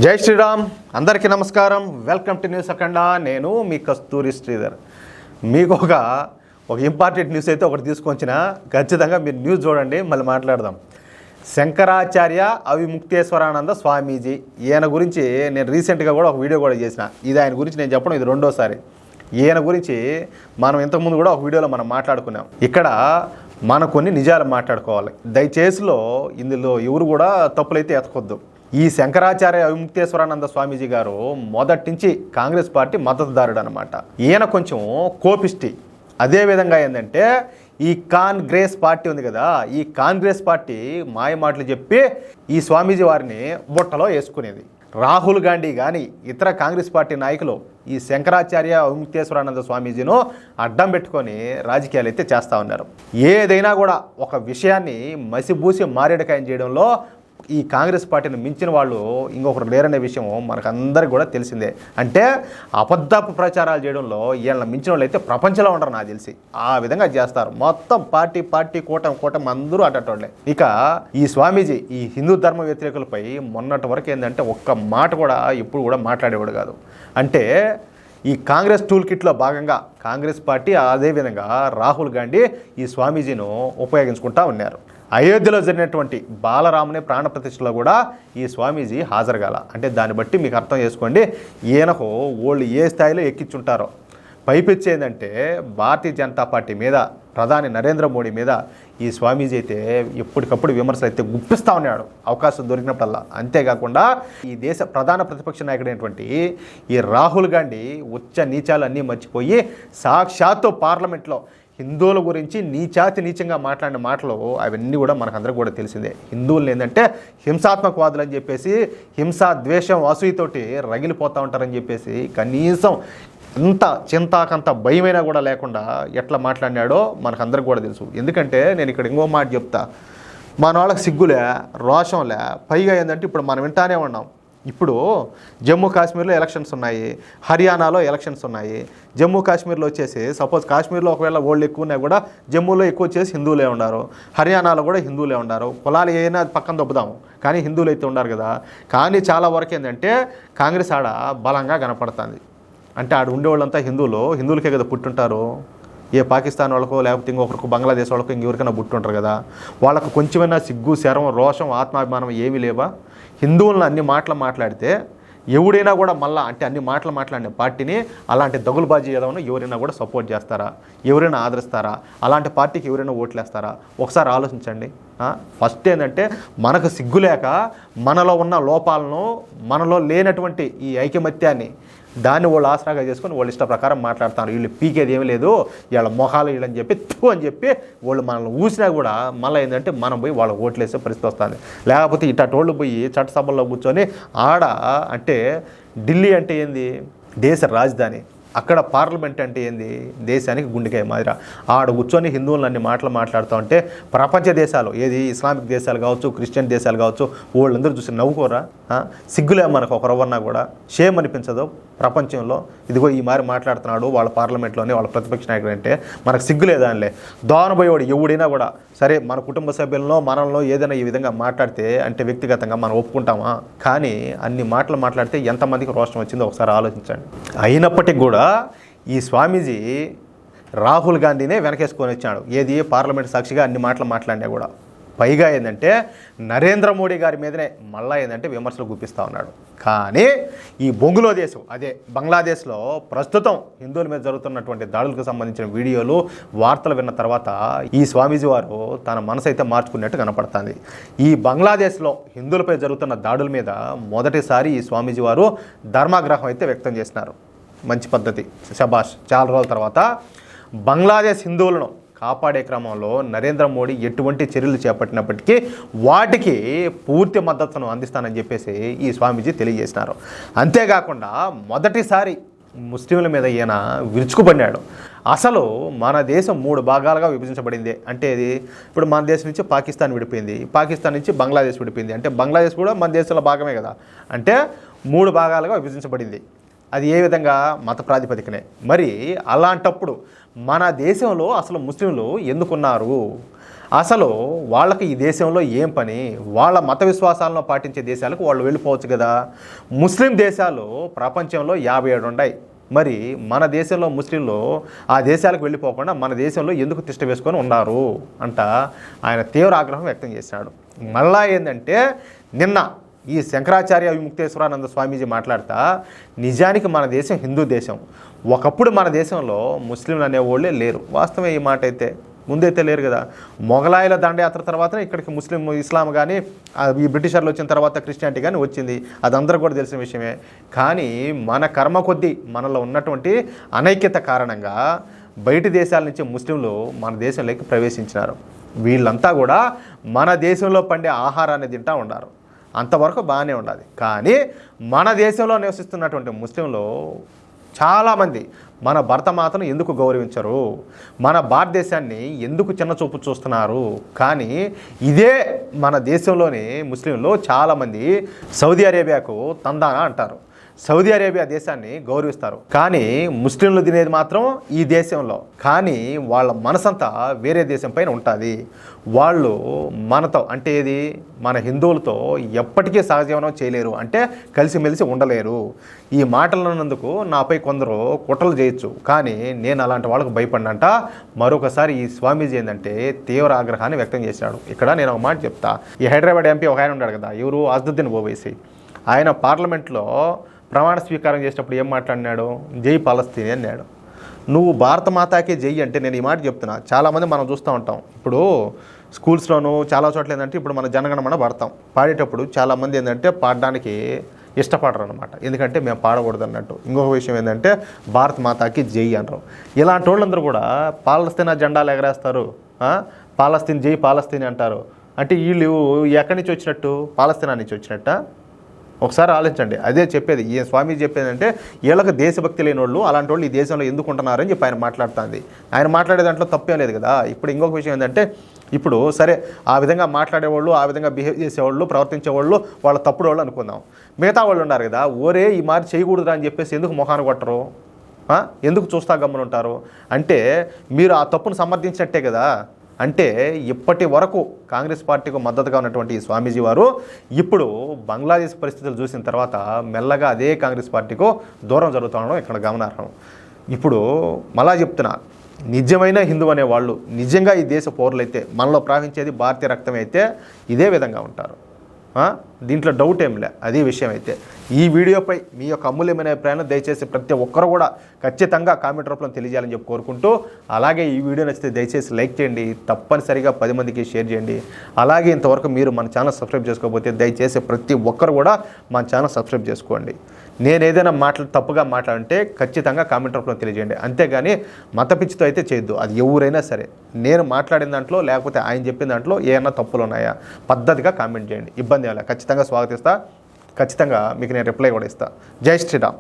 జై శ్రీరామ్. అందరికీ నమస్కారం. వెల్కమ్ టు న్యూస్ అఖండ. నేను మీ కస్తూరి శ్రీధర్. మీకు ఒక ఇంపార్టెంట్ న్యూస్ అయితే ఒకటి తీసుకొచ్చిన, ఖచ్చితంగా మీరు న్యూస్ చూడండి, మళ్ళీ మాట్లాడదాం. శంకరాచార్య అవిముక్తేశ్వరానంద స్వామీజీ, ఈయన గురించి నేను రీసెంట్గా కూడా ఒక వీడియో కూడా చేసిన. ఇది ఆయన గురించి నేను చెప్పడం ఇది రెండోసారి. ఈయన గురించి మనం ఇంతకుముందు కూడా ఒక వీడియోలో మనం మాట్లాడుకున్నాం. ఇక్కడ మనం కొన్ని నిజాలు మాట్లాడుకోవాలి. దయచేసిలో ఇందులో ఎవరు కూడా తప్పులైతే ఎతకొద్దు. ఈ శంకరాచార్య అవిముక్తేశ్వరానంద స్వామీజీ గారు మొదటి నుంచి కాంగ్రెస్ పార్టీ మద్దతుదారుడు అనమాట. ఈయన కొంచెం కోపిష్టి. అదేవిధంగా ఏంటంటే ఈ కాంగ్రెస్ పార్టీ ఉంది కదా, ఈ కాంగ్రెస్ పార్టీ మాయ మాటలు చెప్పి ఈ స్వామీజీ వారిని బుట్టలో వేసుకునేది. రాహుల్ గాంధీ కానీ ఇతర కాంగ్రెస్ పార్టీ నాయకులు ఈ శంకరాచార్య అవిముక్తేశ్వరానంద స్వామీజీను అడ్డం పెట్టుకొని రాజకీయాలు అయితే చేస్తూ ఉన్నారు. ఏదైనా కూడా ఒక విషయాన్ని మసిబూసి మారేడుకాయం చేయడంలో ఈ కాంగ్రెస్ పార్టీని మించిన వాళ్ళు ఇంకొకరు లేరనే విషయం మనకందరికి కూడా తెలిసిందే. అంటే అబద్ధపు ప్రచారాలు చేయడంలో వీళ్ళని మించిన వాళ్ళు అయితే ప్రపంచంలో ఉండరు నాకు తెలిసి. ఆ విధంగా చేస్తారు. మొత్తం పార్టీ కూటమి అందరూ అటోళ్ళే. ఇక ఈ స్వామీజీ ఈ హిందూ ధర్మ వ్యతిరేకులపై మొన్నటి వరకు ఏంటంటే ఒక్క మాట కూడా ఎప్పుడు కూడా మాట్లాడేవాడు కాదు. అంటే ఈ కాంగ్రెస్ టూల్ కిట్లో భాగంగా కాంగ్రెస్ పార్టీ అదేవిధంగా రాహుల్ గాంధీ ఈ స్వామీజీను ఉపయోగించుకుంటూ ఉన్నారు. అయోధ్యలో జరిగినటువంటి బాలరాముని ప్రాణప్రతిష్ఠలో కూడా ఈ స్వామీజీ హాజరుగాల. అంటే దాన్ని బట్టి మీకు అర్థం చేసుకోండి ఈయనకు వాళ్ళు ఏ స్థాయిలో ఎక్కించుంటారో. పైపిచ్చి ఏంటంటే భారతీయ జనతా పార్టీ మీద, ప్రధాని నరేంద్ర మోడీ మీద ఈ స్వామీజీ అయితే ఎప్పటికప్పుడు విమర్శలు అయితే గుప్పిస్తూ ఉన్నాడు అవకాశం దొరికినప్పుడల్లా. అంతేకాకుండా ఈ దేశ ప్రధాన ప్రతిపక్ష నాయకుడైనటువంటి ఈ రాహుల్ గాంధీ ఉచ్చ నీచాలు అన్నీ మర్చిపోయి సాక్షాత్తు పార్లమెంట్లో హిందువుల గురించి నీచంగా మాట్లాడిన మాటలు అవన్నీ కూడా మనకందరికి కూడా తెలిసిందే. హిందువులు ఏంటంటే హింసాత్మకవాదులు అని చెప్పేసి, హింసా ద్వేషం అసూయతోటి రగిలిపోతూ ఉంటారని చెప్పేసి కనీసం ఇంత చింతాకంత భయమైనా కూడా లేకుండా ఎట్లా మాట్లాడినాడో మనకందరికి కూడా తెలుసు. ఎందుకంటే నేను ఇక్కడ ఇంకో మాట చెప్తా, మన వాళ్ళకి సిగ్గులే రోషంలే. పైగా ఏంటంటే ఇప్పుడు మనం వింటానే ఉన్నాం. ఇప్పుడు జమ్మూ కాశ్మీర్లో ఎలక్షన్స్ ఉన్నాయి, హర్యానాలో ఎలక్షన్స్ ఉన్నాయి. జమ్మూ కాశ్మీర్లో వచ్చేసి సపోజ్ కాశ్మీర్లో ఒకవేళ ఓళ్ళు ఎక్కువ ఉన్నాయి కూడా జమ్మూలో ఎక్కువ వచ్చేసి హిందువులే ఉన్నారు, హర్యానాలో కూడా హిందువులే ఉన్నారు. కులాలు ఏదైనా పక్కన దొబ్బుదాము కానీ హిందువులు అయితే ఉన్నారు కదా. కానీ చాలా వరకు ఏంటంటే కాంగ్రెస్ ఆడ బలంగా కనపడుతుంది. అంటే ఆడ ఉండేవాళ్ళంతా హిందువులకే కదా పుట్టుంటారు. ఏ పాకిస్తాన్ వాళ్ళకో లేకపోతే ఇంకొకరికి బంగ్లాదేశ్ వాళ్ళకో ఇంకెవరికైనా పుట్టుంటారు కదా. వాళ్ళకు కొంచెమైనా సిగ్గు, శరం, రోషం, ఆత్మాభిమానం ఏమీ లేవా? హిందువులను అన్ని మాటలు మాట్లాడితే ఎవడైనా కూడా మళ్ళీ అంటే అన్ని మాటలు మాట్లాడిన పార్టీని అలాంటి దగులుబాజీ ఏదైనా ఎవరైనా కూడా సపోర్ట్ చేస్తారా? ఎవరైనా ఆదరిస్తారా? అలాంటి పార్టీకి ఎవరైనా ఓట్లేస్తారా? ఒకసారి ఆలోచించండి. ఫస్ట్ ఏంటంటే మనకు సిగ్గులేక మనలో ఉన్న లోపాలను, మనలో లేనటువంటి ఈ ఐకమత్యాన్ని దాన్ని వాళ్ళు ఆసరాగా చేసుకొని వాళ్ళు ఇష్ట ప్రకారం మాట్లాడతారు. వీళ్ళు పీకేది ఏమీ లేదు, వీళ్ళ మొహాలు వీళ్ళని చెప్పి అని చెప్పి వాళ్ళు మనల్ని ఊసినా కూడా మళ్ళీ ఏంటంటే మనం పోయి వాళ్ళ ఓట్లేసే పరిస్థితి వస్తుంది. లేకపోతే ఇట్టోళ్ళు పోయి చట్టసభల్లో కూర్చొని ఆడ అంటే ఢిల్లీ అంటే ఏంది దేశ రాజధాని, అక్కడ పార్లమెంట్ అంటే ఏంది దేశానికి గుండెకాయ మాదిరా. ఆడ కూర్చొని హిందువులను అన్ని మాటలు మాట్లాడుతూ ఉంటే ప్రపంచ దేశాలు ఏది ఇస్లామిక్ దేశాలు కావచ్చు, క్రిస్టియన్ దేశాలు కావచ్చు, వాళ్ళందరూ చూసి నవ్వుకోరా? సిగ్గులే మనకు ఒకరవన్నా కూడా? షేమ్ అనిపించదు ప్రపంచంలో? ఇదిగో ఈ మారి మాట్లాడుతున్నాడు వాళ్ళ పార్లమెంట్లోనే వాళ్ళ ప్రతిపక్ష నాయకుడు అంటే మనకు సిగ్గులేదా అనిలే. దోనబోయేవాడు ఎవడైనా కూడా సరే మన కుటుంబ సభ్యులను మనలో ఏదైనా ఈ విధంగా మాట్లాడితే అంటే వ్యక్తిగతంగా మనం ఒప్పుకుంటామా? కానీ అన్ని మాటలు మాట్లాడితే ఎంతమందికి రోషం వచ్చిందో ఒకసారి ఆలోచించండి. అయినప్పటికీ కూడా ఈ స్వామీజీ రాహుల్ గాంధీనే వెనకేసుకొని వచ్చాడు. ఏది పార్లమెంట్ సాక్షిగా అన్ని మాటలు మాట్లాడినా కూడా. పైగా ఏంటంటే నరేంద్ర మోడీ గారి మీదనే మళ్ళీ ఏంటంటే విమర్శలు గుప్పిస్తూ ఉన్నాడు. కానీ ఈ బొంగులో దేశం అదే బంగ్లాదేశ్లో ప్రస్తుతం హిందువుల మీద జరుగుతున్నటువంటి దాడులకు సంబంధించిన వీడియోలు, వార్తలు విన్న తర్వాత ఈ స్వామీజీ వారు తన మనసు అయితే మార్చుకున్నట్టు కనపడుతుంది. ఈ బంగ్లాదేశ్లో హిందువులపై జరుగుతున్న దాడుల మీద మొదటిసారి ఈ స్వామీజీ వారు ధర్మాగ్రహం అయితే వ్యక్తం చేసినారు. మంచి పద్ధతి, శబాష్. చాలా రోజుల తర్వాత బంగ్లాదేశ్ హిందువులను కాపాడే క్రమంలో నరేంద్ర మోడీ ఎటువంటి చర్యలు చేపట్టినప్పటికీ వాటికి పూర్తి మద్దతును అందిస్తానని చెప్పేసి ఈ స్వామీజీ తెలియజేసినారు. అంతేకాకుండా మొదటిసారి ముస్లింల మీద ఈయన విరుచుకుపడినాడు. అసలు మన దేశం 3 భాగాలుగా విభజించబడింది. అంటే ఇది ఇప్పుడు మన దేశం నుంచి పాకిస్తాన్ విడిపోయింది, పాకిస్తాన్ నుంచి బంగ్లాదేశ్ విడిపోయింది. అంటే బంగ్లాదేశ్ కూడా మన దేశంలో భాగమే కదా. అంటే 3 భాగాలుగా విభజించబడింది. అది ఏ విధంగా? మత ప్రాతిపదికనే. మరి అలాంటప్పుడు మన దేశంలో అసలు ముస్లింలు ఎందుకున్నారు? అసలు వాళ్ళకి ఈ దేశంలో ఏం పని? వాళ్ళ మత విశ్వాసాలను పాటించే దేశాలకు వాళ్ళు వెళ్ళిపోవచ్చు కదా. ముస్లిం దేశాలు ప్రపంచంలో 57 ఉన్నాయి. మరి మన దేశంలో ముస్లింలు ఆ దేశాలకు వెళ్ళిపోకుండా మన దేశంలో ఎందుకు తిష్ట వేసుకొని ఉన్నారు అంట ఆయన తీవ్ర ఆగ్రహం వ్యక్తం చేశాడు. మళ్ళా ఏంటంటే నిన్న ఈ శంకరాచార్య విముక్తేశ్వరానంద స్వామీజీ మాట్లాడుతా, నిజానికి మన దేశం హిందూ దేశం. ఒకప్పుడు మన దేశంలో ముస్లింలు అనేవాళ్ళే లేరు. వాస్తవమే ఈ మాట అయితే. ముందైతే లేరు కదా. మొఘలాయుల దండయాత్ర తర్వాత ఇక్కడికి ఇస్లాం కానీ ఈ బ్రిటిషర్లు వచ్చిన తర్వాత క్రిస్టియానిటీ కానీ వచ్చింది. అది అందరూ కూడా తెలిసిన విషయమే. కానీ మన కర్మ కొద్దీ మనలో ఉన్నటువంటి అనైక్యత కారణంగా బయటి దేశాల నుంచి ముస్లింలు మన దేశంలోకి ప్రవేశించినారు. వీళ్ళంతా కూడా మన దేశంలో పండే ఆహారాన్ని తింటూ ఉన్నారు. అంతవరకు బాగానే ఉండాలి. కానీ మన దేశంలో నివసిస్తున్నటువంటి ముస్లింలు చాలామంది మన భరతమాతను ఎందుకు గౌరవించరు, మన భారతదేశాన్ని ఎందుకు చిన్న చూపు చూస్తున్నారు. కానీ ఇదే మన దేశంలోని ముస్లింలు చాలామంది సౌదీ అరేబియాకు తందానా అంటారు. సౌదీ అరేబియా దేశాన్ని గౌరవిస్తారు. కానీ ముస్లింలు తినేది మాత్రం ఈ దేశంలో. కానీ వాళ్ళ మనసంతా వేరే దేశం పైన ఉంటుంది. వాళ్ళు మనతో అంటే ఏది మన హిందువులతో ఎప్పటికీ సహజీవనం చేయలేరు, అంటే కలిసిమెలిసి ఉండలేరు. ఈ మాటలన్నందుకు నాపై కొందరు కుట్రలు చేయొచ్చు, కానీ నేను అలాంటి వాళ్ళకు భయపడినంట. మరొకసారి ఈ స్వామీజీ ఏంటంటే తీవ్ర ఆగ్రహాన్ని వ్యక్తం చేశాడు. ఇక్కడ నేను ఒక మాట చెప్తా. ఈ హైదరాబాద్ ఎంపీ ఒక ఆయన ఉన్నాడు కదా, ఎవరు అసదుద్దీన్ ఓవైసీ. ఆయన పార్లమెంట్లో ప్రమాణ స్వీకారం చేసినప్పుడు ఏం మాట్లాడినాడు? జై పాలస్తీన్ అన్నాడు. నువ్వు భారత మాతాకే జై అంటే నేను ఈ మాట చెప్తున్నా. చాలామంది మనం చూస్తూ ఉంటాం. ఇప్పుడు స్కూల్స్లోనూ చాలా చోట్ల ఏంటంటే ఇప్పుడు మన జనగణమన పాడతాం. పాడేటప్పుడు చాలామంది ఏంటంటే పాడడానికి ఇష్టపడరు అనమాట. ఎందుకంటే మేము పాడకూడదు అన్నట్టు. ఇంకొక విషయం ఏంటంటే భారత మాతాకి జై అనరు. ఇలాంటి వాళ్ళందరూ కూడా పాలస్తీనా జెండాలు ఎగరేస్తారు, పాలస్తీన్ జై పాలస్తీన్ అంటారు. అంటే వీళ్ళు ఎక్కడి నుంచి వచ్చినట్టు? పాలస్తీనా నుంచి వచ్చినట్ట? ఒకసారి ఆలోచించండి. అదే చెప్పేది ఈ స్వామీజీ చెప్పేదంటే వీళ్ళకి దేశభక్తి లేని వాళ్ళు అలాంటి వాళ్ళు ఈ దేశంలో ఎందుకు ఉంటున్నారని చెప్పి ఆయన మాట్లాడుతుంది. ఆయన మాట్లాడే దాంట్లో తప్పేం లేదు కదా. ఇప్పుడు ఇంకొక విషయం ఏంటంటే ఇప్పుడు సరే ఆ విధంగా మాట్లాడేవాళ్ళు, ఆ విధంగా బిహేవ్ చేసేవాళ్ళు, ప్రవర్తించేవాళ్ళు వాళ్ళ తప్పుడు వాళ్ళు అనుకుందాం. మిగతా వాళ్ళు ఉన్నారు కదా, ఓరే ఈ మారి చేయకూడదురా అని చెప్పేసి ఎందుకు మొహాన్ని కొట్టరు? ఎందుకు చూస్తా గమ్మున ఉంటారు? అంటే మీరు ఆ తప్పును సమర్థించినట్టే కదా. అంటే ఇప్పటి వరకు కాంగ్రెస్ పార్టీకి మద్దతుగా ఉన్నటువంటి ఈ స్వామీజీ వారు ఇప్పుడు బంగ్లాదేశ్ పరిస్థితులు చూసిన తర్వాత మెల్లగా అదే కాంగ్రెస్ పార్టీకు దూరం జరుగుతుండడం ఇక్కడ గమనార్హం. ఇప్పుడు మళ్ళా చెప్తున్నా, నిజమైన హిందూ అనేవాళ్ళు నిజంగా ఈ దేశ పౌరులైతే, మనలో ప్రవహించేది భారతీయ రక్తం అయితే ఇదే విధంగా ఉంటారు. దీంట్లో డౌట్ ఏం లే. అదే విషయం అయితే ఈ వీడియోపై మీ యొక్క అమూల్యమైన అభిప్రాయాన్ని దయచేసి ప్రతి ఒక్కరు కూడా ఖచ్చితంగా కామెంట్ రూపంలో తెలియజేయాలని చెప్పి కోరుకుంటూ, అలాగే ఈ వీడియో నచ్చితే దయచేసి లైక్ చేయండి, తప్పనిసరిగా 10 మందికి షేర్ చేయండి. అలాగే ఇంతవరకు మీరు మన ఛానల్ సబ్స్క్రైబ్ చేసుకోకపోతే దయచేసి ప్రతి ఒక్కరు కూడా మన ఛానల్ సబ్స్క్రైబ్ చేసుకోండి. నేను ఏదైనా తప్పుగా మాట్లాడంటే ఖచ్చితంగా కామెంట్ రూపంలో తెలియజేయండి. అంతేగాని మత పిచ్చితో అయితే చేయొద్దు. అది ఎవరైనా సరే. నేను మాట్లాడిన దాంట్లో లేకపోతే ఆయన చెప్పిన దాంట్లో ఏమైనా తప్పులు ఉన్నాయా పద్ధతిగా కామెంట్ చేయండి. ఇబ్బంది అలా ఖచ్చితంగా స్వాగతిస్తా. ఖచ్చితంగా మీకు నేను రిప్లై కూడా ఇస్తాను. జై శ్రీరామ్.